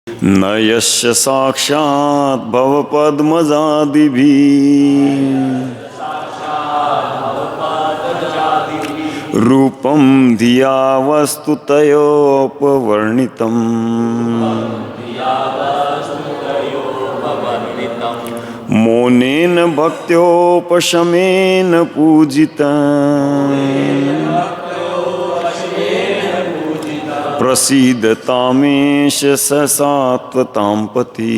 न यस्य साक्षात् भवपद्मजादिभिः रूपं धिया वस्तुतयोपवर्णितम् मौनेन भक्त्योपशमेन पूजितम् प्रसीदतामेश स सात्वतां पति।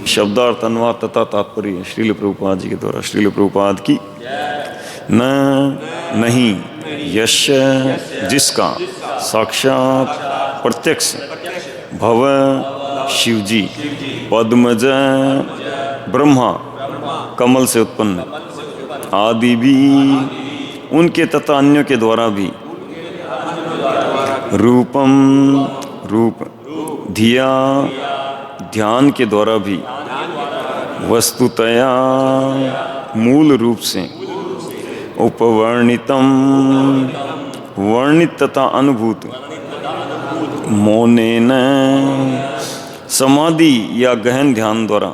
शब्दार्थ अनुवाद तथा तात्पर्य श्रील प्रभुपाद जी के द्वारा। श्रील प्रभुपाद की न नहीं यश जिसका साक्षात प्रत्यक्ष भव शिवजी पद्मज ब्रह्मा कमल से उत्पन्न आदि भी उनके तथा अन्यों के द्वारा भी रूपम रूप धिया ध्यान के द्वारा भी वस्तुतया मूल रूप से उपवर्णितम वर्णित तथा अनुभूत मौनेन समाधि या गहन ध्यान द्वारा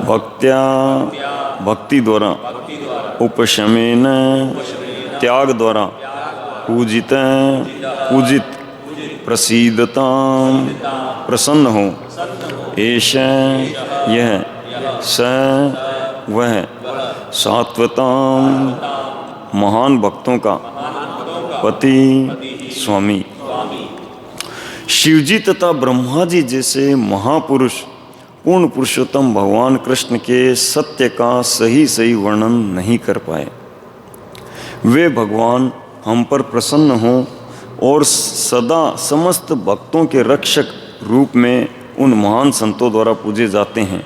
भक्त्या भक्ति द्वारा उपशमेन त्याग द्वारा पूजित प्रसीदता प्रसन्न हो एष यह स वह सात्वता महान भक्तों का पति स्वामी। शिवजी तथा ब्रह्मा जी जैसे महापुरुष पूर्ण पुरुषोत्तम भगवान कृष्ण के सत्य का सही सही वर्णन नहीं कर पाए। वे भगवान हम पर प्रसन्न हों और सदा समस्त भक्तों के रक्षक रूप में उन महान संतों द्वारा पूजे जाते हैं।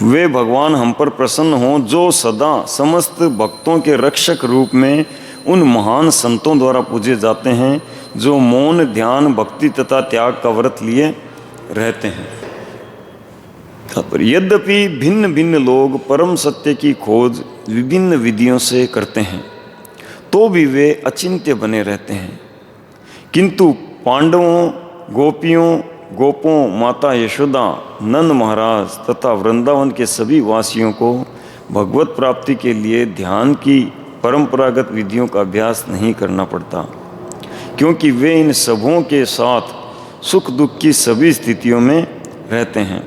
वे भगवान हम पर प्रसन्न हों जो सदा समस्त भक्तों के रक्षक रूप में उन महान संतों द्वारा पूजे जाते हैं जो मौन ध्यान भक्ति तथा त्याग का व्रत लिए रहते हैं। यद्यपि भिन्न भिन्न लोग परम सत्य की खोज विभिन्न विधियों से करते हैं तो भी वे अचिंत्य बने रहते हैं, किंतु पांडवों गोपियों गोपों माता यशोदा नंद महाराज तथा वृंदावन के सभी वासियों को भगवत प्राप्ति के लिए ध्यान की परंपरागत विधियों का अभ्यास नहीं करना पड़ता, क्योंकि वे इन सबों के साथ सुख दुख की सभी स्थितियों में रहते हैं।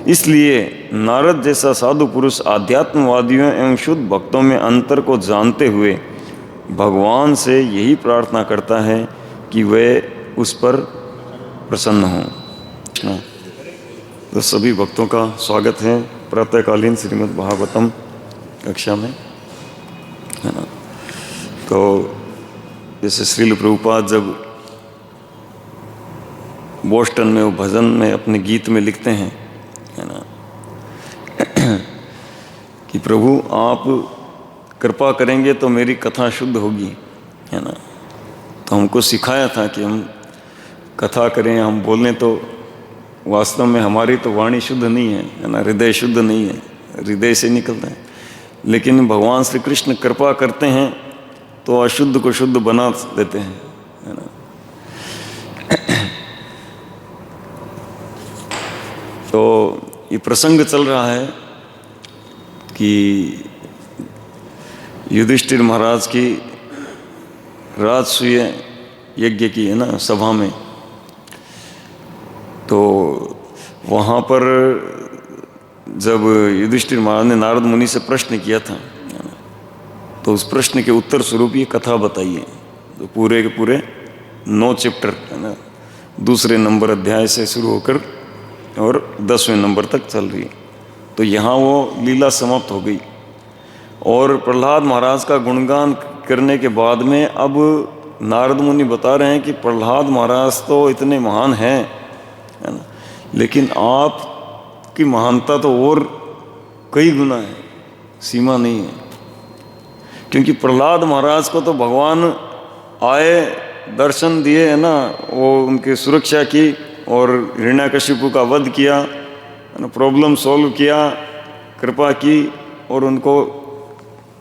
इसलिए नारद जैसा साधु पुरुष आध्यात्मवादियों एवं शुद्ध भक्तों में अंतर को जानते हुए भगवान से यही प्रार्थना करता है कि वे उस पर प्रसन्न हों। तो सभी भक्तों का स्वागत है प्रातःकालीन श्रीमद् भागवतम कक्षा में, है ना। तो जैसे श्रील प्रभुपाद जब बोस्टन में वो भजन में अपने गीत में लिखते हैं, है ना, कि प्रभु आप कृपा करेंगे तो मेरी कथा शुद्ध होगी, है ना। तो हमको सिखाया था कि हम कथा करें, हम बोलें, तो वास्तव में हमारी तो वाणी शुद्ध नहीं है ना, हृदय शुद्ध नहीं है, हृदय से निकलता है। लेकिन भगवान श्री कृष्ण कृपा करते हैं तो अशुद्ध को शुद्ध बना देते हैं, है ना। तो ये प्रसंग चल रहा है कि युधिष्ठिर महाराज की राजसूय यज्ञ की, है ना, सभा में। तो वहाँ पर जब युधिष्ठिर महाराज ने नारद मुनि से प्रश्न किया था, तो उस प्रश्न के उत्तर स्वरूप ये कथा बताई है। तो पूरे के पूरे 9 चैप्टर, है ना, दूसरे नंबर अध्याय से शुरू होकर और 10वें नंबर तक चल रही है। तो यहाँ वो लीला समाप्त हो गई और प्रहलाद महाराज का गुणगान करने के बाद में अब नारद मुनि बता रहे हैं कि प्रहलाद महाराज तो इतने महान हैं, है ना, लेकिन आपकी महानता तो और कई गुना है, सीमा नहीं है। क्योंकि प्रहलाद महाराज को तो भगवान आए, दर्शन दिए, है ना, वो उनकी सुरक्षा की और हिरण्यकशिपु का वध किया, है ना, प्रॉब्लम सॉल्व किया, कृपा की और उनको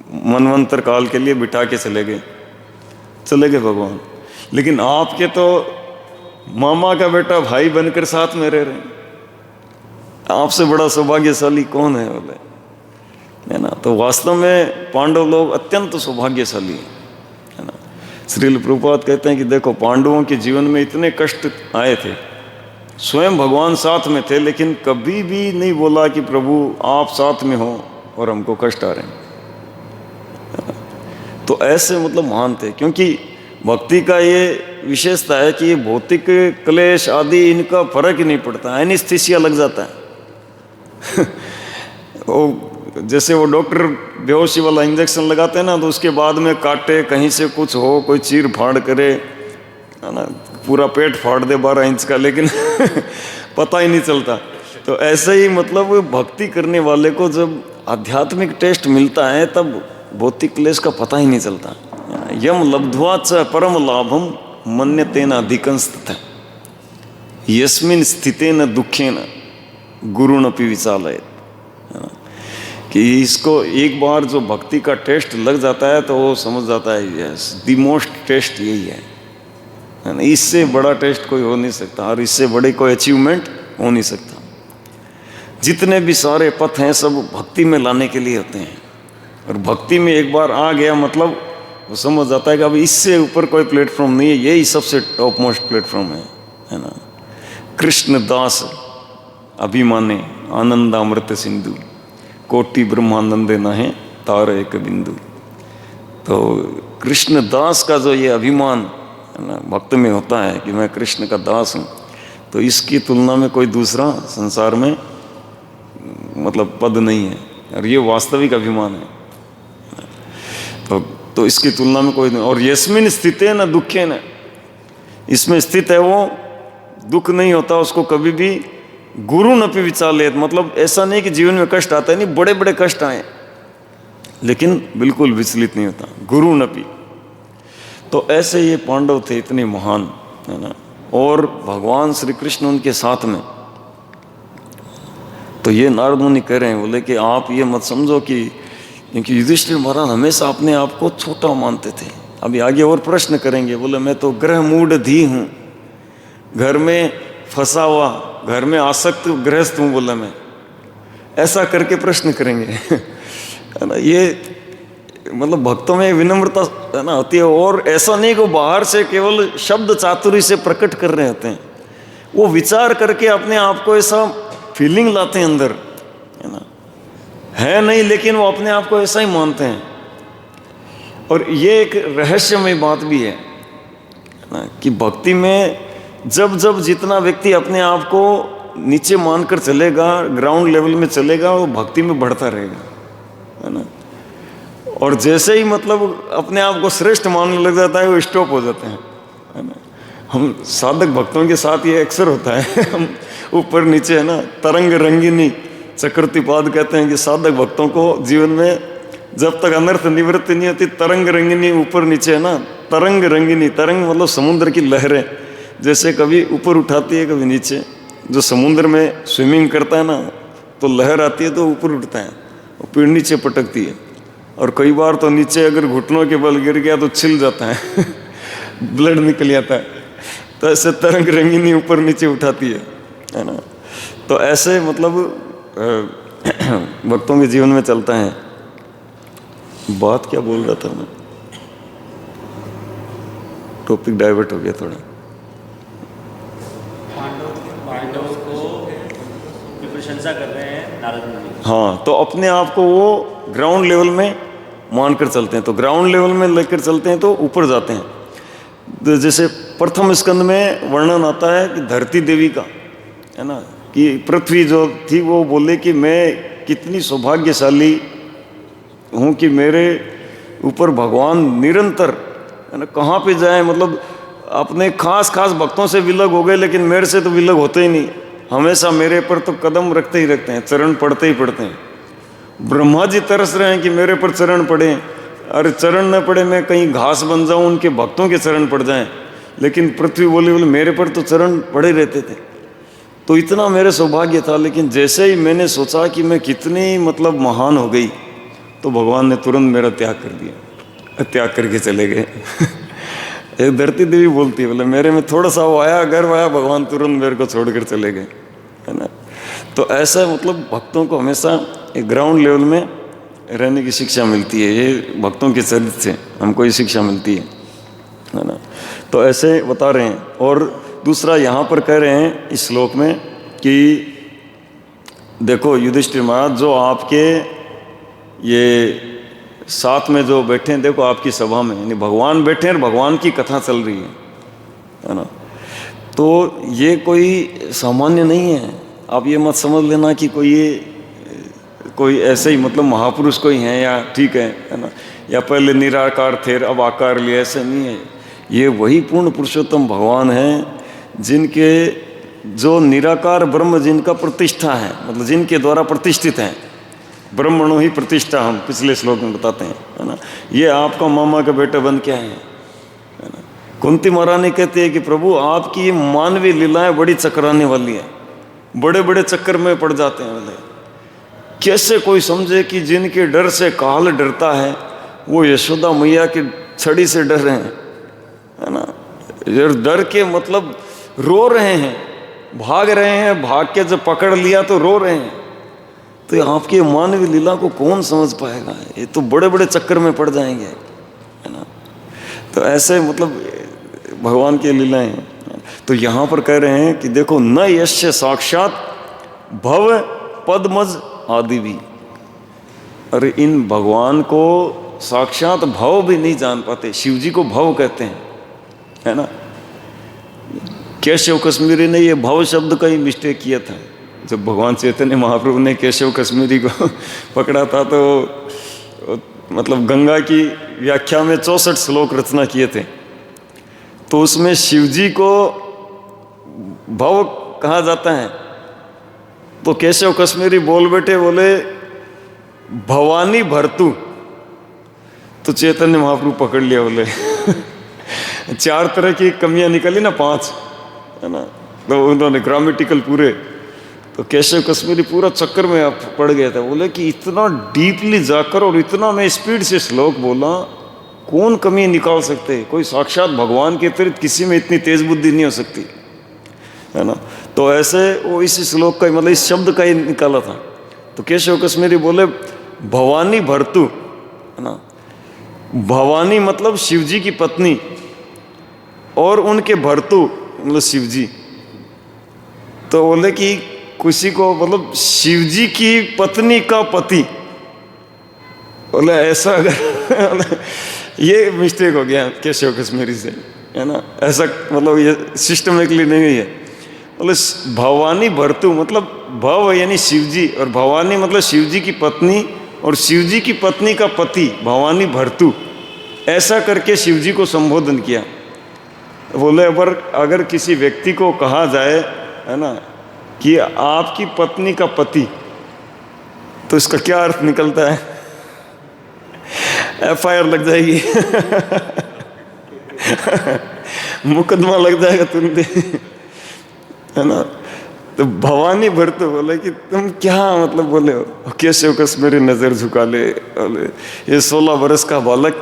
मनवंतर काल के लिए बिठा के चले गए भगवान। लेकिन आपके तो मामा का बेटा भाई बनकर साथ में रह रहे हैं, आपसे बड़ा सौभाग्यशाली कौन है बोले, है ना। तो वास्तव में पांडव लोग अत्यंत सौभाग्यशाली है ना। श्रील प्रभुपाद कहते हैं कि देखो, पांडवों के जीवन में इतने कष्ट आए थे, स्वयं भगवान साथ में थे, लेकिन कभी भी नहीं बोला कि प्रभु आप साथ में हो और हमको कष्ट आ रहे हैं। तो ऐसे मतलब महान थे, क्योंकि भक्ति का ये विशेषता है कि ये भौतिक क्लेश आदि इनका फर्क ही नहीं पड़ता, एनेस्थीसिया लग जाता है। जैसे वो डॉक्टर बेहोशी वाला इंजेक्शन लगाते हैं ना, तो उसके बाद में काटे, कहीं से कुछ हो, कोई चीर फाड़ करे, है ना, पूरा पेट फाड़ दे 12 इंच का, लेकिन पता ही नहीं चलता। तो ऐसे ही मतलब भक्ति करने वाले को जब आध्यात्मिक टेस्ट मिलता है, तब भौतिक क्लेश का पता ही नहीं चलता। यम लब्ध्वा च परम लाभम मन्यतेन अधिकंस्ततः यस्मिन् स्थितेन दुखेन गुरुणपि विचालयेत्। कि इसको एक बार जो भक्ति का टेस्ट लग जाता है तो वो समझ जाता है यस द मोस्ट टेस्ट यही है ना। इससे बड़ा टेस्ट कोई हो नहीं सकता और इससे बड़े कोई अचीवमेंट हो नहीं सकता। जितने भी सारे पथ हैं सब भक्ति में लाने के लिए होते हैं, और भक्ति में एक बार आ गया मतलब वो समझ जाता है कि अब इससे ऊपर कोई प्लेटफॉर्म नहीं है, यही सबसे टॉप मोस्ट प्लेटफॉर्म है ना। कृष्ण दास अभिमाने आनंदामृत सिंधु कोटि ब्रह्मानंदे नहे तार एक बिंदु। तो कृष्ण दास का जो ये अभिमान है ना भक्त में होता है कि मैं कृष्ण का दास हूँ, तो इसकी तुलना में कोई दूसरा संसार में मतलब पद नहीं है, और ये वास्तविक अभिमान है। तो इसकी तुलना में कोई नहीं। और यस्मिन स्थिते न दुखे न, इसमें स्थित है वो, दुख नहीं होता उसको कभी भी। गुरु न पे विचालेत, मतलब ऐसा नहीं कि जीवन में कष्ट आता है, नहीं, बड़े बड़े कष्ट आए लेकिन बिल्कुल विचलित नहीं होता, गुरु न पी। तो ऐसे ये पांडव थे इतने महान, है ना। और भगवान श्री कृष्ण उनके साथ में। तो ये नारद मुनि कह रहे हैं, बोले कि आप ये मत समझो कि, क्योंकि युधिष्ठिर महाराज हमेशा अपने आप को छोटा मानते थे। अभी आगे और प्रश्न करेंगे, बोले मैं तो ग्रह मूढ़ धी हूँ, घर में फंसा हुआ, घर में आसक्त गृहस्थ हूँ, बोला मैं, ऐसा करके प्रश्न करेंगे। है ना। ये मतलब भक्तों में विनम्रता है ना होती है। और ऐसा नहीं कि बाहर से केवल शब्द चातुरी से प्रकट कर रहे होते हैं, वो विचार करके अपने आप को ऐसा फीलिंग लाते हैं अंदर, है ना, है नहीं, लेकिन वो अपने आप को ऐसा ही मानते हैं। और ये एक रहस्यमय बात भी है ना कि भक्ति में जब जब जितना व्यक्ति अपने आप को नीचे मानकर चलेगा, ग्राउंड लेवल में चलेगा, वो भक्ति में बढ़ता रहेगा, है ना। और जैसे ही मतलब अपने आप को श्रेष्ठ मानने लग जाता है, वो स्टॉप हो जाते हैं, है ना। हम साधक भक्तों के साथ ये अक्सर होता है, हम ऊपर नीचे, है ना, तरंग रंगिनी चक्रतिपाद कहते हैं कि साधक भक्तों को जीवन में जब तक अनर्थ निवृत्ति नहीं होती, तरंग रंगिनी ऊपर नीचे, है ना, तरंग रंगिनी, तरंग मतलब समुद्र की लहरें, जैसे कभी ऊपर उठाती है कभी नीचे। जो समुद्र में स्विमिंग करता है ना, तो लहर आती है तो ऊपर उठता है और फिर नीचे पटकती है, और कई बार तो नीचे अगर घुटनों के बल गिर गया तो छिल जाता है, ब्लड निकल जाता है। तो ऐसे तरंग रंगिनी ऊपर नीचे उठाती है ना। तो ऐसे मतलब भक्तों के जीवन में चलता है। बात क्या बोल रहा था मैं, टॉपिक डाइवर्ट हो गया थोड़ा। पांडव को प्रशंसा कर रहे हैं नारद मुनि। हाँ, तो अपने आप को वो ग्राउंड लेवल में मानकर चलते हैं, तो ग्राउंड लेवल में लेकर चलते हैं तो ऊपर जाते हैं। तो जैसे प्रथम स्कंद में वर्णन आता है कि धरती देवी का, है ना, कि पृथ्वी जो थी वो बोले कि मैं कितनी सौभाग्यशाली हूँ कि मेरे ऊपर भगवान निरंतर, है ना, कहाँ पे जाए, मतलब अपने खास भक्तों से विलग हो गए, लेकिन मेरे से तो विलग होते ही नहीं, हमेशा मेरे पर तो कदम रखते ही रखते हैं, चरण पड़ते ही पड़ते हैं। ब्रह्मा जी तरस रहे हैं कि मेरे पर चरण पड़े, अरे चरण न पड़े मैं कहीं घास बन जाऊं, उनके भक्तों के चरण पड़ जाएं, लेकिन पृथ्वी बोले मेरे पर तो चरण पड़े रहते थे। तो इतना मेरे सौभाग्य था। लेकिन जैसे ही मैंने सोचा कि मैं कितनी मतलब महान हो गई, तो भगवान ने तुरंत मेरा त्याग कर दिया, त्याग करके चले गए। एक धरती देवी बोलती है, बोले मेरे में थोड़ा सा वो आया, गर्व आया, भगवान तुरंत मेरे को छोड़कर चले गए, है ना। तो ऐसा मतलब भक्तों को हमेशा एक ग्राउंड लेवल में रहने की शिक्षा मिलती है। ये भक्तों के चरित्र से हमको ये शिक्षा मिलती है ना। तो ऐसे बता रहे हैं। और दूसरा यहाँ पर कह रहे हैं इस श्लोक में कि देखो युधिष्ठिर महाराज, जो आपके ये साथ में जो बैठे हैं, देखो आपकी सभा में, यानी भगवान बैठे हैं और भगवान की कथा चल रही है ना। तो ये कोई सामान्य नहीं है। आप ये मत समझ लेना कि कोई ऐसे ही मतलब महापुरुष कोई हैं या ठीक है ना, या पहले निराकार थे अब आकार लिए, ऐसे नहीं है। ये वही पूर्ण पुरुषोत्तम भगवान हैं जिनके जो निराकार ब्रह्म जिनका प्रतिष्ठा है, मतलब जिनके द्वारा प्रतिष्ठित हैं। ब्रह्मणो ही प्रतिष्ठा हम पिछले श्लोक में बताते हैं, है ना। ये आपका मामा का बेटा बन के आए हैं, है ना। कुंती महारानी कहती है कि प्रभु आपकी ये मानवीय लीलाएं बड़ी चकराने वाली है, बड़े बड़े चक्कर में पड़ जाते हैं। बोले कैसे कोई समझे कि जिनके डर से काल डरता है वो यशोदा मैया की छड़ी से डर रहे हैं, है ना। डर के मतलब रो रहे हैं, भाग रहे हैं, भाग के जब पकड़ लिया तो रो रहे हैं। तो आपकी मानवीय लीला को कौन समझ पाएगा, ये तो बड़े बड़े चक्कर में पड़ जाएंगे, है ना। तो ऐसे मतलब भगवान की लीलाएं हैं। तो यहाँ पर कह रहे हैं कि देखो न यश्य साक्षात भव पद्मज आदि भी, अरे इन भगवान को साक्षात भव भी नहीं जान पाते। शिव जी को भव कहते हैं, है ना। केशव कश्मीरी ने ये भव शब्द का ही मिस्टेक किया था। जब भगवान चैतन्य महाप्रभु ने केशव कश्मीरी को पकड़ा था तो मतलब गंगा की व्याख्या में 64 श्लोक रचना किए थे। तो उसमें शिव जी को भव कहा जाता है। तो केशव कश्मीरी बोल बैठे, बोले भवानी भरतु। तो चैतन्य महाप्रभु पकड़ लिया, बोले 4 तरह की कमियां निकली ना, 5, है ना। तो उन्होंने ग्रामेटिकल पूरे, तो केशव कश्मीरी पूरा चक्कर में आप पड़ गया था। बोले कि इतना डीपली जाकर और इतना मैं स्पीड से श्लोक बोला, कौन कमी निकाल सकते हैं? कोई साक्षात भगवान के अतिरिक्त किसी में इतनी तेज बुद्धि नहीं हो सकती, है ना। तो ऐसे वो इस श्लोक का मतलब इस शब्द का ही निकाला था। तो केशव कश्मीरी बोले भवानी भरतु, है ना। भवानी मतलब शिवजी की पत्नी और उनके भरतु मतलब शिवजी। तो बोले कि किसी को मतलब शिवजी की पत्नी का पति, बोले ऐसा अगर ये मिस्टेक हो गया केशव कश्मीरी से, है ना। ऐसा मतलब ये सिस्टमेटिकली नहीं है। बोले भवानी भरतु मतलब भव यानी शिवजी और भवानी मतलब शिवजी की पत्नी और शिवजी की पत्नी का पति भवानी भरतु, ऐसा करके शिवजी को संबोधन किया। बोले अगर किसी व्यक्ति को कहा जाए, है ना, कि आपकी पत्नी का पति, तो इसका क्या अर्थ निकलता है? FIR लग जाएगी मुकदमा लग जाएगा तुरंत, है ना। तो भवानी भरतु बोले कि तुम क्या मतलब बोले हो। केशव कश्मीरी नजर झुका ले, ये 16 वर्ष का बालक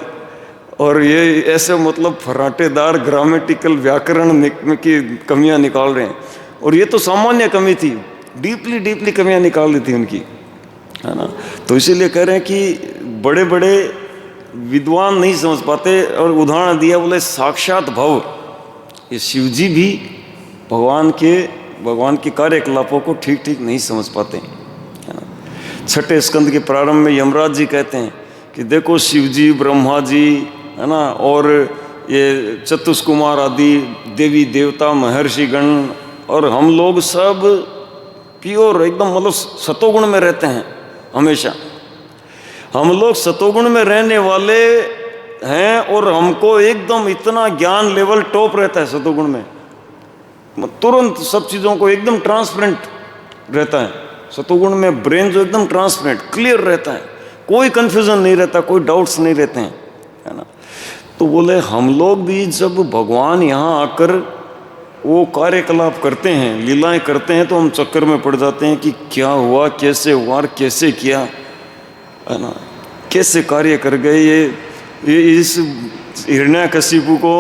और ये ऐसे मतलब फराटेदार ग्रामेटिकल व्याकरण की कमियां निकाल रहे हैं। और ये तो सामान्य कमी थी, डीपली कमियां निकाल दी थी उनकी, है ना। तो इसीलिए कह रहे हैं कि बड़े बड़े विद्वान नहीं समझ पाते। और उदाहरण दिया, बोले साक्षात भव, ये शिवजी भी भगवान के कार्यकलापों को ठीक नहीं समझ पाते, है ना। 6ठे स्कंद के प्रारंभ में यमराज जी कहते हैं कि देखो शिवजी, ब्रह्मा जी, है ना, और ये चतुष्कुमार आदि देवी देवता महर्षि गण और हम लोग सब प्योर एकदम मतलब सतोगुण में रहते हैं हमेशा। हम लोग सतोगुण में रहने वाले हैं और हमको एकदम इतना ज्ञान लेवल टॉप रहता है सतोगुण में, तुरंत सब चीज़ों को एकदम ट्रांसपेरेंट रहता है। सतोगुण में ब्रेन जो एकदम ट्रांसपेरेंट क्लियर रहता है, कोई कंफ्यूजन नहीं रहता, कोई डाउट्स नहीं रहते हैं, है ना। तो बोले हम लोग भी जब भगवान यहाँ आकर वो कार्यकलाप करते हैं, लीलाएं करते हैं, तो हम चक्कर में पड़ जाते हैं कि क्या हुआ, कैसे हुआ और कैसे किया, है ना। कैसे कार्य कर गए ये इस हिरण्यकशिपु को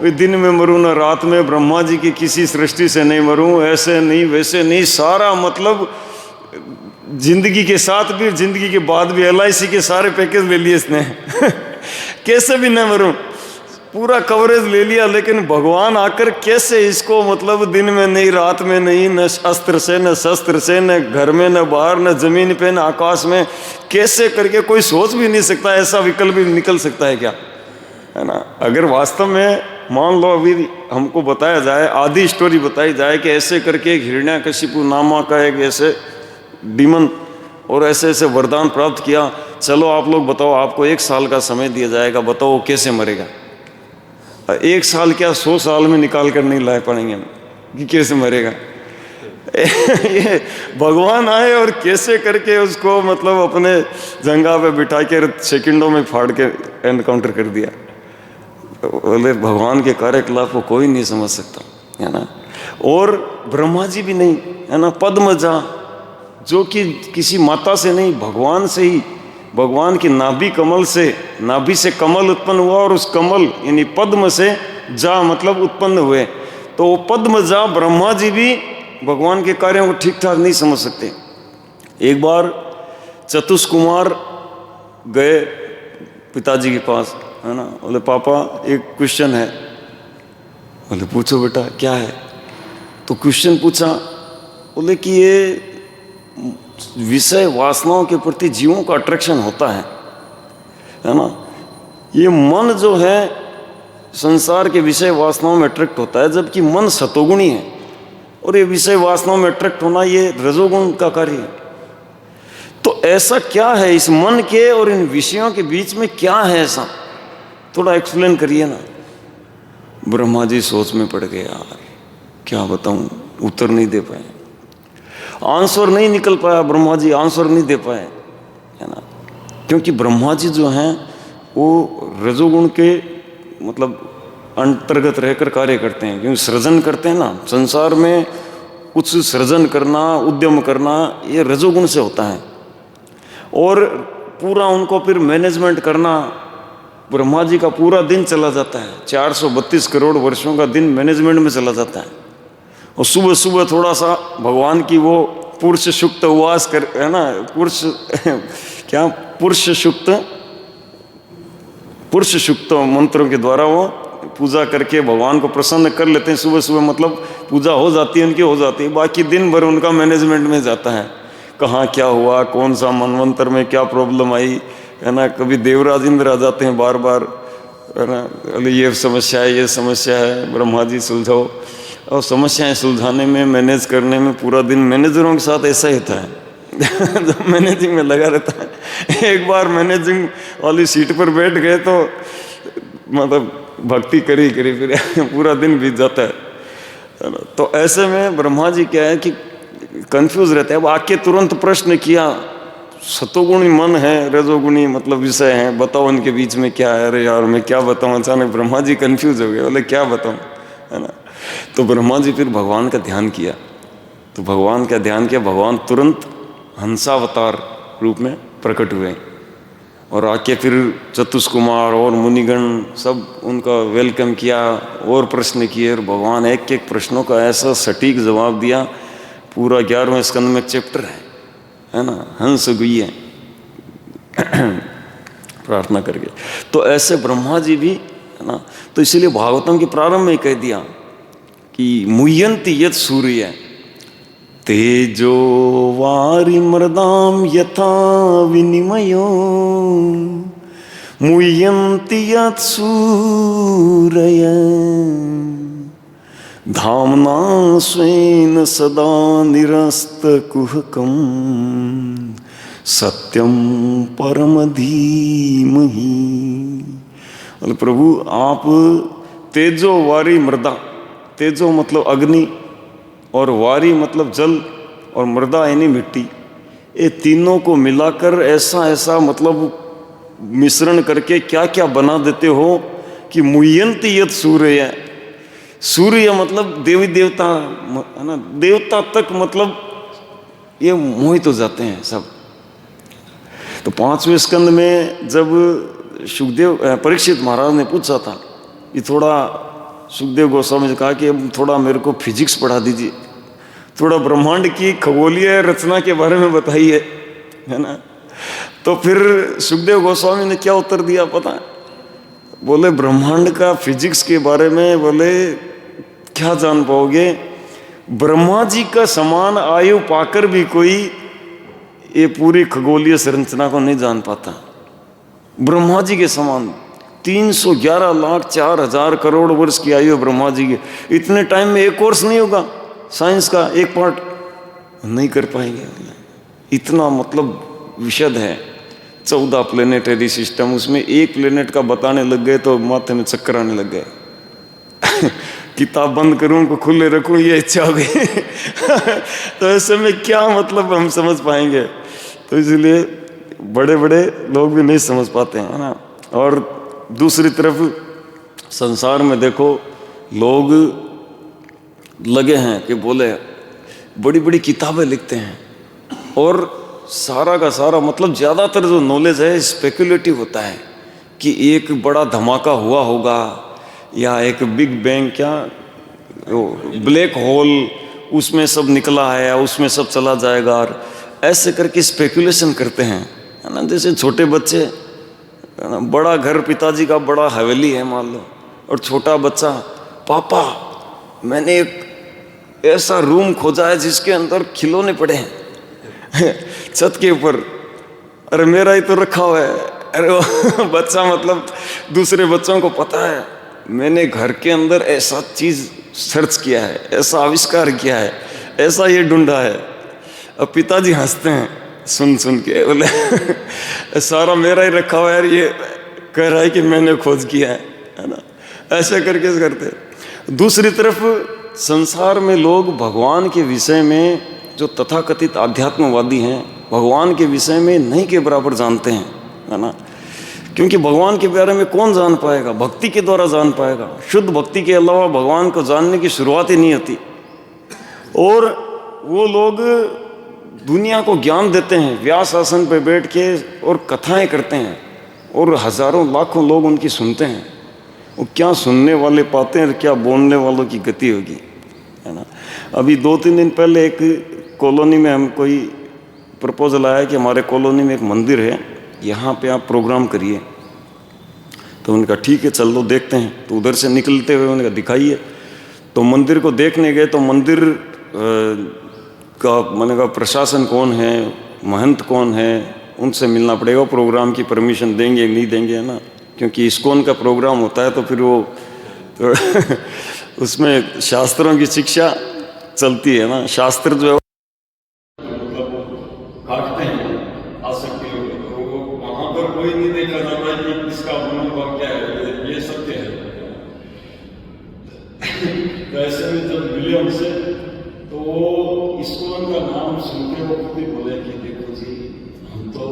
दिन में मरूं न रात में, ब्रह्मा जी की किसी सृष्टि से नहीं मरूं, ऐसे नहीं वैसे नहीं, सारा मतलब जिंदगी के साथ भी जिंदगी के बाद भी LIC के सारे पैकेज ले लिए इसने कैसे भी न मरूं, पूरा कवरेज ले लिया। लेकिन भगवान आकर कैसे इसको मतलब दिन में नहीं रात में नहीं, न अस्त्र से न शस्त्र से, न घर में न बाहर, न जमीन पे न आकाश में, कैसे करके कोई सोच भी नहीं सकता ऐसा विकल्प भी निकल सकता है क्या, है ना। अगर वास्तव में मान लो अभी हमको बताया जाए, आधी स्टोरी बताई जाए कि ऐसे करके एक हिरण्यकशिपु नामा का एक ऐसे डीमन और ऐसे ऐसे वरदान प्राप्त किया, चलो आप लोग बताओ, आपको 1 साल का समय दिया जाएगा, बताओ वो कैसे मरेगा। 1 साल क्या 100 साल में निकाल कर नहीं ला पाएंगे हम कि कैसे मरेगा ये भगवान आए और कैसे करके उसको मतलब अपने जंगा पे बिठा के सेकंडों में फाड़ के एनकाउंटर कर दिया। बोले भगवान के कार्यकलाप को कोई नहीं समझ सकता, है ना। और ब्रह्मा जी भी नहीं, है ना। पद्मजा जो कि किसी माता से नहीं, भगवान से ही, भगवान की नाभि कमल से, नाभि से कमल उत्पन्न हुआ और उस कमल यानी पद्म से जा मतलब उत्पन्न हुए। तो वो पद्मजा ब्रह्मा जी भी भगवान के कार्यों को ठीक ठाक नहीं समझ सकते। एक बार चतुष्कुमार गए पिताजी के पास, है ना। बोले पापा एक क्वेश्चन है। बोले पूछो बेटा क्या है। तो क्वेश्चन पूछा, बोले कि ये विषय वासनाओं के प्रति जीवों का अट्रैक्शन होता है ना। ये मन जो है संसार के विषय वासनाओं में अट्रैक्ट होता है, जबकि मन सतोगुणी है और ये विषय वासनाओं में अट्रैक्ट होना ये रजोगुण का कार्य है। तो ऐसा क्या है इस मन के और इन विषयों के बीच में, क्या है ऐसा, थोड़ा एक्सप्लेन करिए ना। ब्रह्मा जी सोच में पड़ गए, यार क्या बताऊं, उत्तर नहीं दे पाए, आंसर नहीं निकल पाया। ब्रह्मा जी आंसर नहीं दे पाए, है ना। क्योंकि ब्रह्मा जी जो हैं वो रजोगुण के मतलब अंतर्गत रहकर कार्य करते हैं, क्योंकि सृजन करते हैं ना। संसार में कुछ सृजन करना, उद्यम करना, ये रजोगुण से होता है। और पूरा उनको फिर मैनेजमेंट करना, ब्रह्मा जी का पूरा दिन चला जाता है, 432 करोड़ वर्षों का दिन मैनेजमेंट में चला जाता है। और सुबह सुबह थोड़ा सा भगवान की वो पुरुष सुक्त उपवास कर, है ना, पुरुष क्या पुरुष सुक्त मंत्रों के द्वारा वो पूजा करके भगवान को प्रसन्न कर लेते हैं। सुबह सुबह मतलब पूजा हो जाती है उनकी, हो जाती है। बाकी दिन भर उनका मैनेजमेंट में जाता है, कहाँ क्या हुआ, कौन सा मनवंतर में क्या प्रॉब्लम आई, है ना। कभी देवराज इंद्र आ जाते हैं बार बार, है ना। अरे ये समस्या है, ये समस्या है, ब्रह्मा जी सुलझाओ। और समस्याएं सुलझाने में, मैनेज करने में पूरा दिन मैनेजरों के साथ ऐसा ही होता है जो मैनेजिंग में लगा रहता है। एक बार मैनेजिंग वाली सीट पर बैठ गए तो मतलब भक्ति करी फिर पूरा दिन बीत जाता है ना। तो ऐसे में ब्रह्मा जी क्या है कि कंफ्यूज रहते हैं। अब आके तुरंत प्रश्न किया, सतोगुणी मन है, रजोगुणी मतलब विषय है, बताओ इनके बीच में क्या है। अरे यार मैं क्या बताऊँ, अचानक ब्रह्मा जी कंफ्यूज हो गए, बोले क्या बताऊँ, है ना। तो ब्रह्मा जी फिर भगवान का ध्यान किया। तो भगवान का ध्यान किया, भगवान तुरंत हंसावतार रूप में प्रकट हुए और आके फिर चतुष्कुमार और मुनिगण सब उनका वेलकम किया और प्रश्न किए। और भगवान एक एक प्रश्नों का ऐसा सटीक जवाब दिया। पूरा 11वें स्कंद में एक चैप्टर है ना, हंस गुह्य प्रार्थना करके। तो ऐसे ब्रह्मा जी भी, है ना। तो इसीलिए भागवतम के प्रारंभ में कह दिया कि मुह्यन्ति यत् सूर्य तेजो वारि मृदाम यथा विनिमयो मुह्यन्ति यत् सूरय धाम्ना स्वेन सदा निरस्तकुहकं सत्यम परम धीमहि। प्रभु आप तेजो वारी मृदा, तेजो मतलब अग्नि और वारी मतलब जल और मृदा यानी मिट्टी, ये तीनों को मिलाकर ऐसा ऐसा मतलब मिश्रण करके क्या क्या बना देते हो कि मुह्यन्ति यत् सूर्य। सूर्य मतलब देवी देवता, है ना, देवता तक मतलब ये मोहित हो जाते हैं सब। तो 5वें स्कंद में जब सुखदेव परीक्षित महाराज ने पूछा था, ये थोड़ा सुखदेव गोस्वामी ने कहा कि अब थोड़ा मेरे को फिजिक्स पढ़ा दीजिए, थोड़ा ब्रह्मांड की खगोलीय रचना के बारे में बताइए, है ना। तो फिर सुखदेव गोस्वामी ने क्या उत्तर दिया पता है? बोले ब्रह्मांड का फिजिक्स के बारे में बोले क्या जान पाओगे, ब्रह्मा जी का समान आयु पाकर भी कोई ये पूरी खगोलीय संरचना को नहीं जान पाता। ब्रह्मा जी के समान 311,04,000 करोड़ वर्ष की आयु है ब्रह्मा जी की। इतने टाइम में एक कोर्स नहीं होगा साइंस का, एक पार्ट नहीं कर पाएंगे। इतना मतलब विशद है। 14 प्लेनेटरी सिस्टम, उसमें एक प्लेनेट का बताने लग गए तो माथे में चक्कर आने लग गए। किताब बंद करूं को खुले रखूं ये इच्छा हो गई। तो ऐसे में क्या मतलब हम समझ पाएंगे। तो इसलिए बड़े बड़े लोग भी नहीं समझ पाते हैं, है ना। और दूसरी तरफ संसार में देखो लोग लगे हैं कि बोले बड़ी बड़ी किताबें लिखते हैं और सारा का सारा मतलब ज़्यादातर जो नॉलेज है स्पेकुलेटिव होता है कि एक बड़ा धमाका हुआ होगा या एक बिग बैंग, क्या ब्लैक होल, उसमें सब निकला है या उसमें सब चला जाएगा, और ऐसे करके स्पेकुलेशन करते हैं, है ना। जैसे छोटे बच्चे, बड़ा घर पिताजी का बड़ा हवेली है मान लो, और छोटा बच्चा पापा मैंने एक ऐसा रूम खोजा है जिसके अंदर खिलौने पड़े हैं छत के ऊपर, अरे मेरा ही तो रखा हुआ है। अरे वो बच्चा मतलब दूसरे बच्चों को पता है मैंने घर के अंदर ऐसा चीज सर्च किया है, ऐसा आविष्कार किया है, ऐसा ये ढूंढा है। अब पिताजी हंसते हैं सुन सुन के, बोले सारा मेरा ही रखा हुआ है, ये कह रहा है कि मैंने खोज किया है ना। ऐसे करके करते। दूसरी तरफ संसार में लोग भगवान के विषय में, जो तथाकथित आध्यात्मवादी हैं, भगवान के विषय में नहीं के बराबर जानते हैं, है ना। क्योंकि भगवान के बारे में कौन जान पाएगा, भक्ति के द्वारा जान पाएगा। शुद्ध भक्ति के अलावा भगवान को जानने की शुरुआत ही नहीं होती। और वो लोग दुनिया को ज्ञान देते हैं, व्यास आसन पर बैठ के और कथाएं करते हैं, और हजारों लाखों लोग उनकी सुनते हैं। वो क्या सुनने वाले पाते हैं और क्या बोलने वालों की गति होगी, है ना। अभी 2-3 दिन पहले एक कॉलोनी में हम कोई प्रपोजल आया कि हमारे कॉलोनी में एक मंदिर है, यहाँ पे आप प्रोग्राम करिए। तो उनका ठीक है चल लो देखते हैं। तो उधर से निकलते हुए उन्होंने कहा दिखाइए। तो मंदिर को देखने गए तो मंदिर का मैंने कहा प्रशासन कौन है, महंत कौन है, उनसे मिलना पड़ेगा। प्रोग्राम की परमिशन देंगे नहीं देंगे, है ना। क्योंकि इस्कॉन का प्रोग्राम होता है तो फिर वो तो उसमें शास्त्रों की शिक्षा चलती है ना। शास्त्र जो है काटते हैं आसक्ति को, वहाँ पर कोई नहीं देखा जाता कि इसका मनोभाव क्या है, ये सत्य है। तो ऐसे में जब मिले उनसे तो वो इस्कॉन का नाम सुनते वो खुद ही बोले कि देखो जी हम तो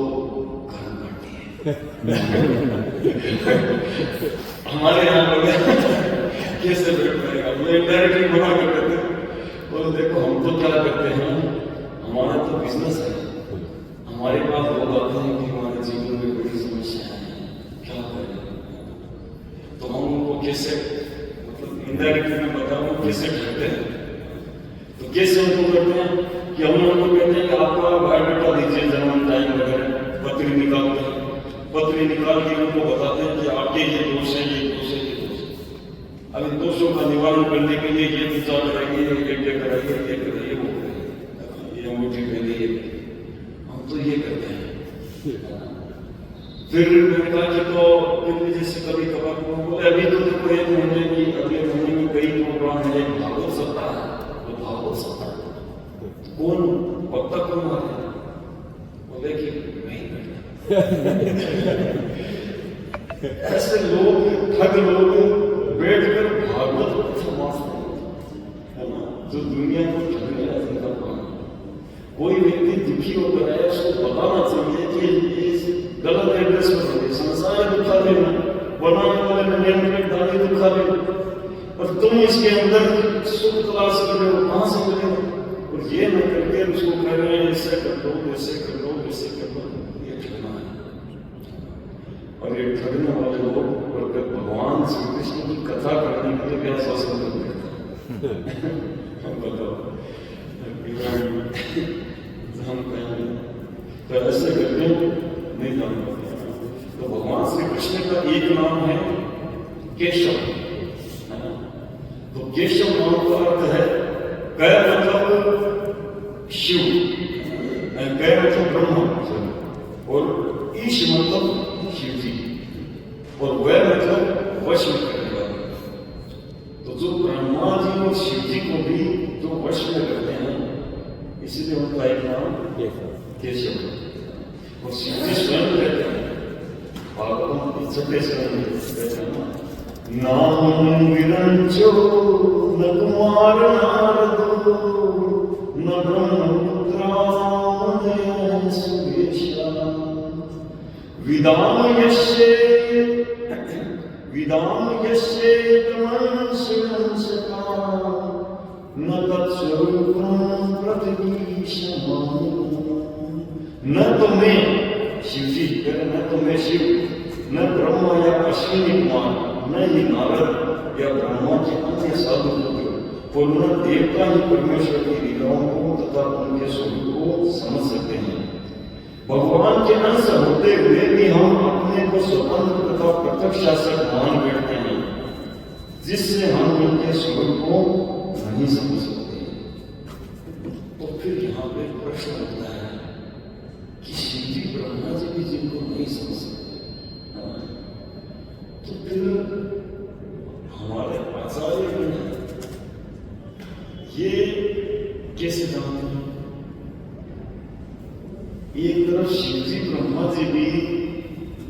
कर्मकांडी हैं। हमारे यहाँ बोले कैसे बैठ पाएगा, वो इनडायरेक्टली मना करते थे। बोले देखो हम तो क्या करते हैं, हमारा तो बिजनेस है, हमारे पास लोग आते हैं कि हमारे जीवन में बड़ी समस्या है, क्या करें। तो हम उनको कैसे मतलब इनडायरेक्टली मैं बताऊँ कैसे करते हैं। तो कैसे उनको करते हैं कि हम उनको कहते हैं कि आपका बायोडाटा दीजिए, जन्म टाइम वगैरह, पत्री निकालते हैं। पत्री निकाल के उनको बताते हैं कि आपके ये दोष है, ये दोष है, ये दोष है। अब इन दोषों का निवारण करने के लिए ये पूजा कराइए, ये कराइए, ये कराइए, वो कराइए, ये अंगूठी पहनिए, हम तो ये करते हैं। फिर मैंने कहा कि तो जैसे कभी कभार बोले अभी तो देखो एक महीने की, अगले महीने में कई प्रोग्राम है, भागवत सप्ताह है, तो भागवत सप्ताह कौन वक्ता कौन आ रहे हैं, बोले कि नहीं बैठा। ऐसे लोग ठग लोग बैठकर भागवत समाजते है ना, जो दुनिया को ठगने का जिनका काम। कोई व्यक्ति दुखी होकर है उसको बताना चाहिए कि इस गलत एड्रेस पर संसार दुखा देना, बनाने वाले ने नियंत्रित दानी दुखा देना, और तुम इसके अंदर सुख तलाश कर रहे हो, कहाँ से मिलेगा। और ये न करके उसको कह रहे हैं ऐसे कर दो, वैसे कर दो, वैसे कर दो, ये ठगना है। और ये ठगने वाले लोग और भगवान श्री कृष्ण की कथा करने के लिए क्या शासन करते हैं हम बताओ हम कहें तो ऐसे करके नहीं जान पाते। तो भगवान श्री कृष्ण का एक नाम है केशव, तो केशव नाम का अर्थ है कै मतलब शिव, कै मतलब ब्रह्मा और ईश मतलब शिव जी और वह मतलब वश में करने वाले। तो जो ब्रह्मा जी और शिव जी को भी जो वश में करते हैं इसीलिए उनका एक नाम केशव। और शिव जी स्वयं कहते हैं भागवतम छठे शरण में कहते हैं नाम विरंचो न कुमार नारदो न ब्रह्मपुत्रा सुवेशा विदाम यस्ये तमं सका न तत्स्वरूपं प्रतिदीशमामि। न तो मैं शिव जी न तो मैं शिव, न ब्रह्मा या अश्विनी कुमार, न ही नारद या ब्रह्मा के अन्य साधु पुत्र और न देवता ही परमेश्वर की लीलाओं को तथा उनके स्वरूप को समझ सकते हैं। भगवान के अंश होते हुए भी हम अपने को स्वतंत्र तथा प्रत्यक्ष शासक मान बैठते हैं, जिससे हम उनके स्वरूप को नहीं समझ सकते। तो फिर यहाँ पे प्रश्न उठता है कि शिव जी ब्रह्मा जी भी जिनको नहीं समझ सकते, तो फिर हमारे आचार्य ये कैसे जानते हैं? एक तरफ शिव जी ब्रह्मा जी भी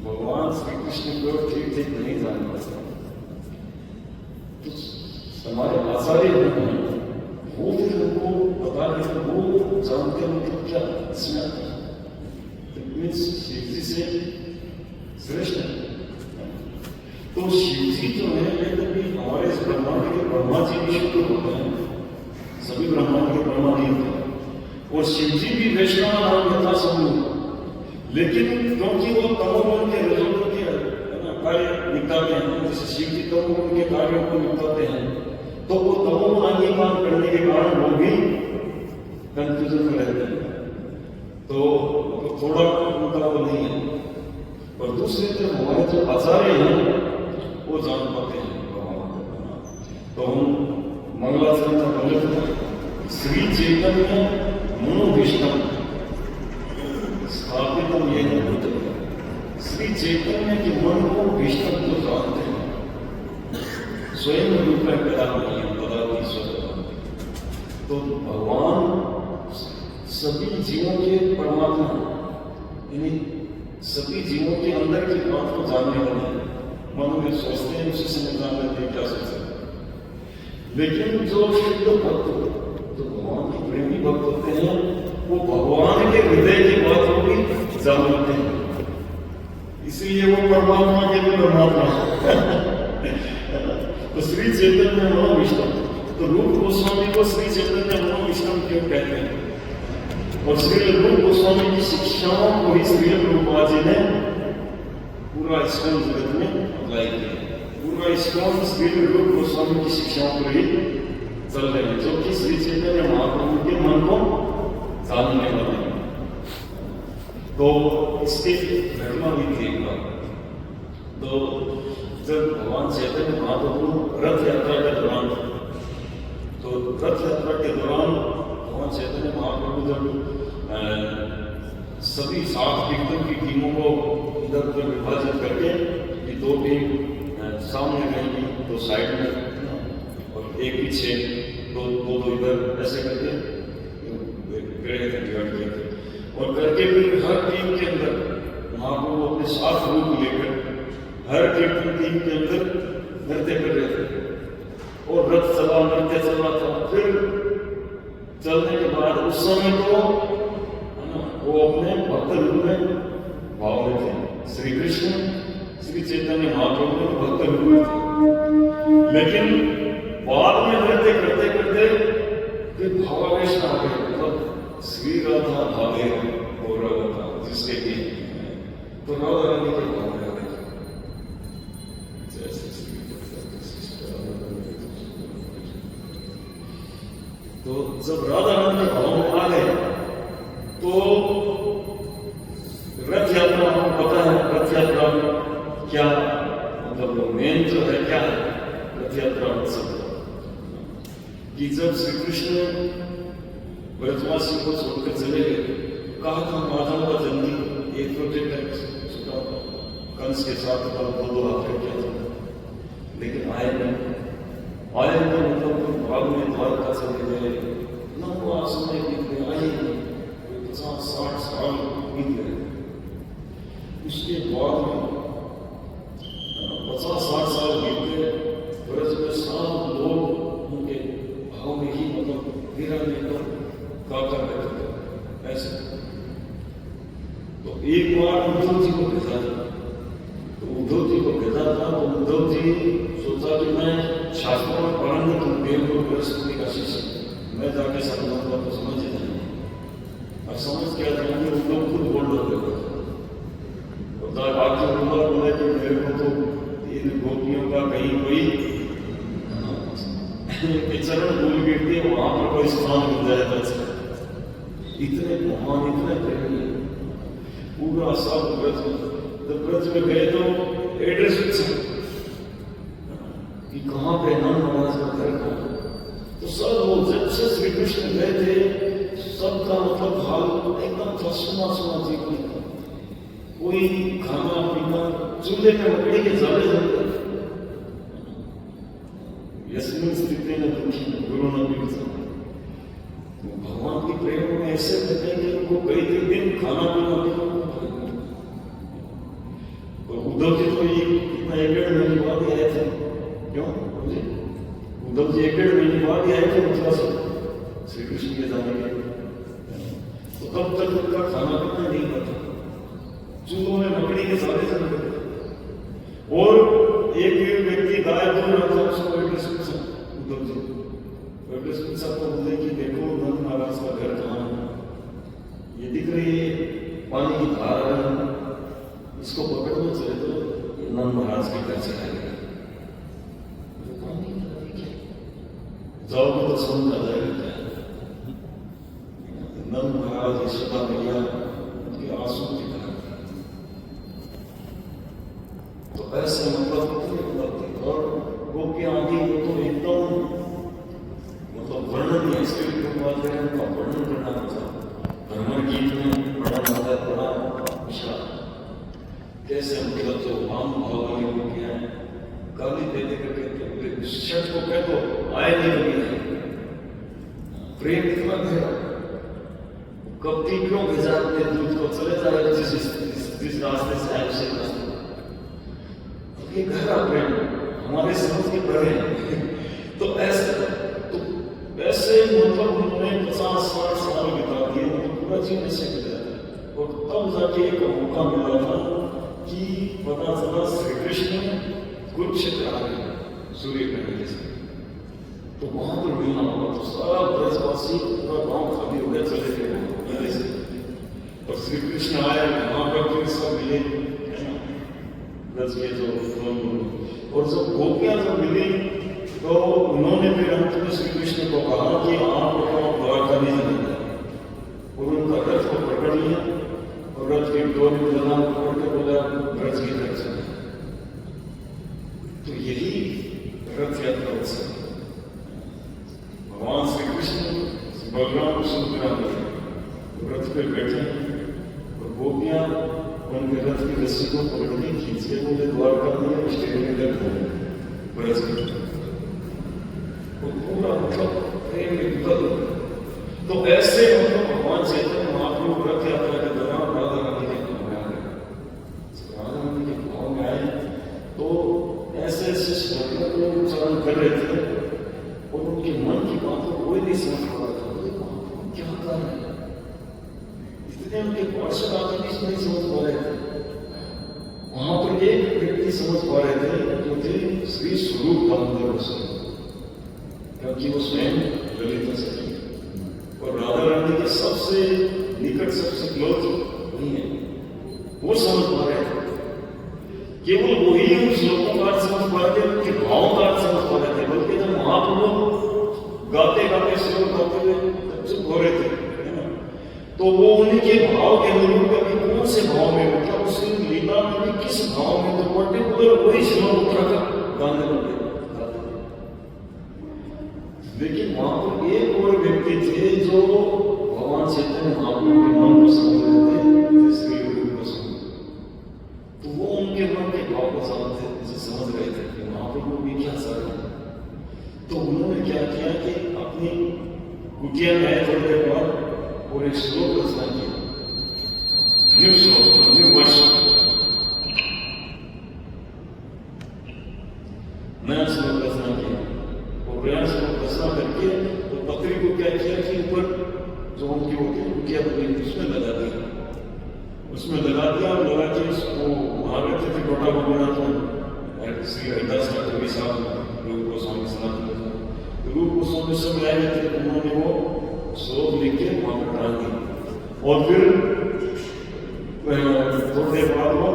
भगवान श्री कृष्ण को ठीक ठीक नहीं जान पाते, तो हमारे आचार्य वो फिर उनको बता रहे हैं, वो जानते हैं मतलब क्या इसमें आता है, शिव जी से श्रेष्ठ है। तो शिव जी जो है यदि हमारे इस ब्रह्मांड के ब्रह्मा जी भी शुद्ध होते हैं, सभी ब्रह्मांड के ब्रह्मा नहीं होते, और शिव जी भी वैष्णव नाम यथा समूह, लेकिन क्योंकि वो तमोगुण के रजोगुण के कार्य निपटाते हैं, जैसे शिव जी तमोगुण के कार्यों को निपटाते हैं, तो वो तमोगुण अंगीकार करने के कारण वो भी कंफ्यूजन में रहते हैं, तो थोड़ा उनका वो नहीं है। और दूसरे तरफ हमारे जो आचार्य हैं वो जान पाते हैं भगवान। तो हम मंगलाचरण का बोले थे श्री चैतन्य मनोभीष्टम स्थापितम ये श्री चैतन्य के मन को भीष्म जो जानते हैं, स्वयं रूप में पैदा नहीं है पदार्थ ईश्वर। तो भगवान सभी जीवों के परमात्मा, यानी सभी जीवों के अंदर की बात को जानने वाले हैं। मन में सोचते हैं उसी समय जान लेते हैं क्या सोचते हैं। लेकिन जो शुद्ध भक्त, जो भगवान के प्रेमी भक्त होते हैं, वो भगवान के हृदय की बात को भी जान लेते हैं, इसलिए वो परमात्मा के भी परमात्मा। तो श्री चैतन्य मनोभीष्टम, तो रूप गोस्वामी को श्री चैतन्य मनोभीष्टम क्यों कहते हैं? और श्री रूप गोस्वामी की शिक्षाओं को ही श्री रूपा जी ने पूरा इस्कॉन जगत में अप्लाई किया। पूरा इस्कॉन श्री रूप गोस्वामी की शिक्षाओं पर ही चल रहे हैं, जो कि श्री चैतन्य महाप्रभु के मन को जानने वाले हैं। तो इसके घटना भी थी एक बार। तो जब भगवान चैतन्य महाप्रभु रथ यात्रा के दौरान, तो रथ यात्रा के दौरान भगवान चैतन्य महाप्रभु जब सभी 7 कीर्तन की टीमों को इधर उधर विभाजित करके, ये 2 टीम सामने रहेंगी, तो साइड में और एक पीछे, दो इधर ऐसे करके गए थे, बिगाड़ किए थे। और करके फिर हर टीम के अंदर महाप्रभु अपने 7 रूप लेकर हर कीर्तन टीम के अंदर नृत्य कर रहे थे, और रथ चला, नृत्य चला था। फिर चलने के बाद उस समय तो वो अपने भक्त रूप में भाव में थे। श्री कृष्ण श्री चैतन्य महाप्रभु में भक्त रूप में थे, लेकिन बाद में नृत्य करते करते फिर भावावेश आ गए, मतलब श्री राधा भावे हो रहा था जिसके लिए, तो राधा रानी के भाव में आ गए। जब राधा रानी भाव में आ गए तो रथ यात्रा, आपको पता है रथ यात्रा क्या मतलब मेन जो है क्या है रथ यात्रा उत्सव, कि जब श्री कृष्ण ब्रजवासी को छोड़कर चले गए, कहा था माधव का जल्दी एक छोटा कंस के साथ दो हाथ किया था, लेकिन आए नहीं। आए तो मतलब भाग में द्वारका चले गए, लंबा समय बीत गया, आए नहीं, 50-60 साल बीत गए। उसके बाद में 50-60 साल बीत गए, ब्रज में सब लोग उनके भाव में ही मतलब गिरा लेकर गाकर बैठे थे ऐसे। तो एक बार उद्धव जी को भेजा था, तो उद्धव जी को भेजा था तो उद्धव जी सोचा कि मैं शास्त्रों में पढ़ूंगा तुम देव को बृहस्पति का शिष्य, मैं जाके समझाऊंगा तो समझ ही जाएंगे। और समझ क्या जाएंगे उद्धव खुद बोल रहे बाकी बोला कि मेरे को तो इन गोपियों का कहीं कोई चरण भूल गिरती है, वहां पर कोई स्थान मिल जाएगा। इतने महान इतने प्रेमी पूरा सब ब्रज, जब ब्रज में गए तो एड्रेस पूछा कि कहाँ पे नंद महाराज का घर कहाँ, तो सब लोग जब से श्री कृष्ण गए थे सबका मतलब हाल एकदम था सुना सुना जी को, कोई खाना पीना चूल्हे में लकड़ी के जाले जलते, यस्मिन स्थिति में दुखी गुरु न पीछा। भगवान की प्रेम में ऐसे रहते हैं कि उनको कई दिन खाना पीना तो उद्धव जी तो ये कितना 1.5 महीने बाद ही आए थे, क्यों उद्धव जी 1.5 महीने बाद ही आए थे मथुरा से श्री कृष्ण के जाने के, तो तब तक उनका खाना पीना नहीं पता, चूल्हों में लकड़ी के सारे चल रहे। और एक व्यक्ति गाय दूध रहा था, उसको एड्रेस पूछा उद्धव जी, एड्रेस पूछा तो बोले कि देखो नंद महाराज का घर कहाँ है, ये दिख रही है पानी की धार है, इसको पकड़ना चले तो ये नंद महाराज के घर से आएगा, जाओगे तो समझ आ जाएगा क्या। नंद महाराज यशोदा मैया उनके आंसू की तरह, तो ऐसे मतलब और गोपियां आदि तो एकदम मतलब वर्णन नहीं, इसके बात करें उनका वर्णन करना होता, भ्रमण गीत में बड़ा मजा बड़ा विशाल, कैसे मतलब जो आम भाव वाली गोपियां गाली दे दे करके शख्स को कह दो आए नहीं कभी, प्रेम इतना गहरा, कभी क्यों भेजा अपने दूध को चले जाए जिस रास्ते से आए उसी रास्ते, ये गहरा प्रेम हमारे समझ के परे है। तो ऐसे मतलब उन्होंने 50-60 साल बिता दिए, मतलब पूरा जीवन ऐसे गुजरा था, और तब जाके एक मौका मिला था कि पता चला श्री कृष्ण कुरुक्षेत्र आ गए सूर्य ग्रहण से, तो वहां पर मिलना होगा, तो सारा ब्रजवासी पूरा गांव खाली हो गया, चले गए से, और श्री कृष्ण आए वहां पर फिर सब मिले ब्रज के जो और जब गोपियां जब मिली तो उन्होंने फिर अंत में श्री कृष्ण को कहा कि आप द्वारका नहीं जाएंगे, और उनका रथ को पकड़ लिया और रथ के डोर में लगा पकड़ के बोला ब्रज की तरफ से। तो यही रथ यात्रा उत्सव, भगवान श्री कृष्ण बलराम सुभद्रा रथ पे बैठे और गोपियां उनके रथ की रस्सी को पकड़ के खींच के बोले द्वारका में स्टेडियम में गए ब्रज में, तो पूरा मतलब प्रेम विकल्प। तो ऐसे मतलब भगवान चैतन्य महाप्रभु रथ यात्रा के दौरान राधा रानी के भाव में आ गए, राधा रानी के भाव में आए तो ऐसे ऐसे श्लोकों को उच्चारण कर रहे थे और उनके मन की बात को कोई नहीं समझ पा रहा था, क्या कर रहे हैं, इसलिए उनके पार्षद आदि भी नहीं समझ पा रहे थे। वहां पर एक व्यक्ति समझ पा रहे थे जो थे श्री स्वरूप दामोदर गोस्वामी, क्योंकि वो स्वयं ललिता सखी और राधा रानी के सबसे निकट सबसे क्लोज वही है, वो समझ पा रहे थे, केवल वही उन श्लोकों का अर्थ समझ पा रहे थे, उनके भावों का अर्थ समझ पा रहे थे, बल्कि जब महाप्रभु गाते गाते श्लोक गाते हुए चुप हो रहे थे, है ना? तो वो उनके भाव के अनुरूप कभी कौन से भाव में, मतलब उस लीला में भी किस भाव में, तो पर्टिकुलर वही श्लोक उतराकर गाने लगे। लेकिन वहां पर एक और व्यक्ति थे जो भगवान चैतन्य महाप्रभु के मन को समझ रहे थे, श्री रूप गोस्वामी। तो वो उनके मन के भाव को समझ रहे थे कि महाप्रभु भी क्या चाह रहे हैं। तो उन्होंने क्या किया कि अपनी कुटिया में आए थोड़ी देर बाद और एक श्लोक रचना किया, न्यू श्लोक, न्यू वर्ष, नया श्लोक रचना किया। और नया श्लोक रचना करके तो पत्री को क्या किया कि ऊपर जो उनकी होती है कुटिया बनी उसमें लगा दिया, उसमें लगा दिया और लगा के उसको महाराज थे गोटा गोपीनाथ श्री हरिदास ठाकुर के साथ रूप गोस्वामी सनातन रूप गोस्वामी सब लाए थे, उन्होंने वो श्लोक लिख के वहां पर डाल दिया। और फिर थोड़ी देर बाद वो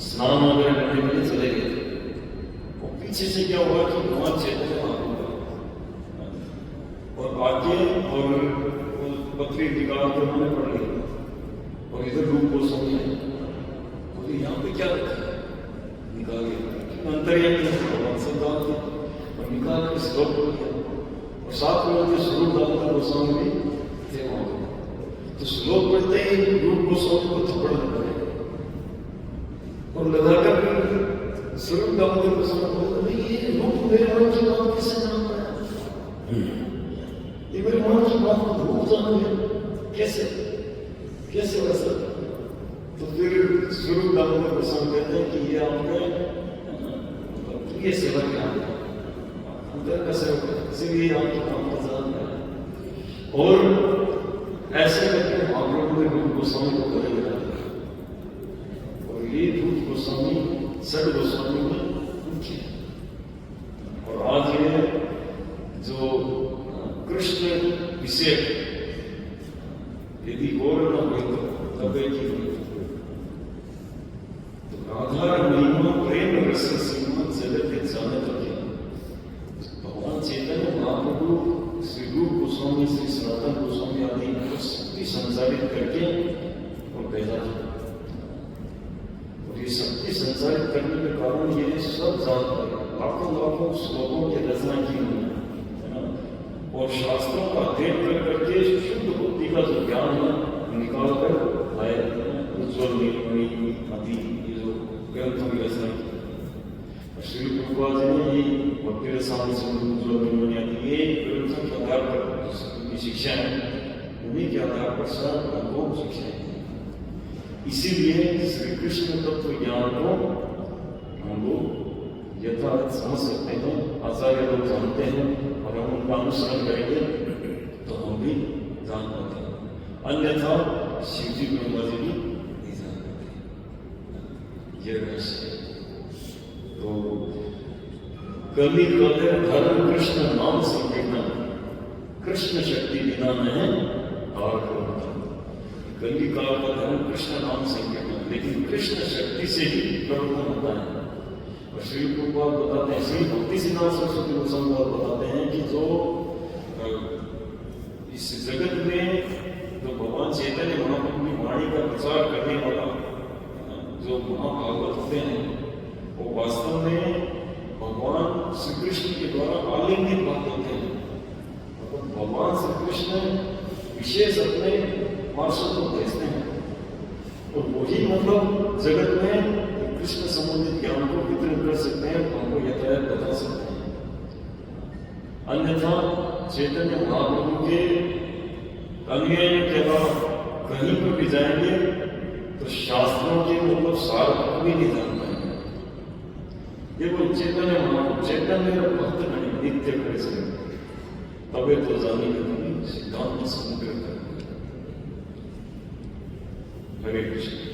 स्नान वगैरह करने के लिए चले गए थे। और पीछे से क्या हुआ कि भगवान चैतन्य और आगे और पत्री निकाल के उन्होंने पढ़ ली और इधर रूप गोस्वामी है, बोले यहाँ पे क्या रखा है, निकाल के अंतर्यामी भगवान से डाल दिया और निकाल के श्लोक पढ़ दिया। और साथ में उनके स्वरूप दामोदर गोस्वामी भी थे वहां पर। तो श्लोक पढ़ते ही रूप गोस्वामी को थप्पड़ लगा और लगाकर फिर स्वरूप दामोदर गोस्वामी बोले ये रूप मेरे मन की बात कैसे जान पाया, ये मेरे मन की बात को रूप जान लिया, कैसे कैसे वैसा। तो फिर स्वरूप दामोदर गोस्वामी कहते हैं कि ये आपका ये सेवा क्या है, अंतर का सेवक है, इसीलिए आपकी काम का जान है। और ऐसे करके महाप्रभु ने रूप गोस्वामी को गले लगा दिया। और ये रूप गोस्वामी सठ गोस्वामी में मुख्य। और आज ये जो कृष्ण विषय यदि और न हो तो तब एक ही तो राधा महिमा प्रेम रस सीमा जगत जाने तो क्या। भगवान चैतन्य महाप्रभु श्री रूप गोस्वामी श्री सनातन गोस्वामी आदि को शक्ति संचारित करके और भेजा था। और ये शक्ति संचारित करने के कारण ये सब जान पाए, लाखों लाखों श्लोकों की रचना की उन्होंने और शास्त्रों का अध्ययन कर करके शुद्ध बुद्धि का जो ज्ञान है निकाल कर लाए। उज्ज्वल नीलमणि आदि ये जो ग्रंथों की रचना की श्री प्रभुपाद जी ने ये भक्ति रसायन से उज्ज्वल नीलमणि आदि ये ग्रंथों के आधार पर उनकी शिक्षा है, उन्हीं के आधार पर सब हमको शिक्षा है। इसीलिए श्री कृष्ण तत्व ज्ञान को हम लोग यथार्थ समझ सकते हैं, आचार्य लोग जानते हैं और हम उनका अनुसरण करेंगे तो हम भी जान पाते हैं, अन्यथा शिव जी ब्रह्मा जी भी नहीं जान पाते। ये रहस्य तो कवि कहते धर्म कृष्ण नाम संकीर्तन, कृष्ण शक्ति बिना नहीं और कवि का धर्म कृष्ण नाम संकीर्तन, लेकिन कृष्ण शक्ति से ही प्रवर्तन होता है। और श्री प्रभुपाद बताते हैं, श्री भक्ति सिद्धांत सरस्वती गोस्वामी बताते हैं कि जो इस जगत में जो भगवान चैतन्य महाप्रभु की वाणी का प्रचार करने वाला जो महाभागवत होते हैं वो वास्तव में भगवान श्री कृष्ण के द्वारा आलिंगित बात होते हैं। मतलब भगवान श्री कृष्ण विशेष अपने पार्षद को भेजते हैं और वही मतलब जगत में कृष्ण संबंधित ज्ञान को वितरण कर सकते हैं, हमको यथार्थ बता सकते हैं। अन्यथा चैतन्य महाप्रभु के अनुयायियों के बाद कहीं पर भी जाएंगे तो शास्त्रों के मतलब सार भी नहीं जान पाएंगे। केवल चैतन्य महाप्रभु चैतन्य भक्त नहीं नित्य कर सकते, तबे तो जानेंगे सिद्धांत समुद्र। हरे कृष्ण।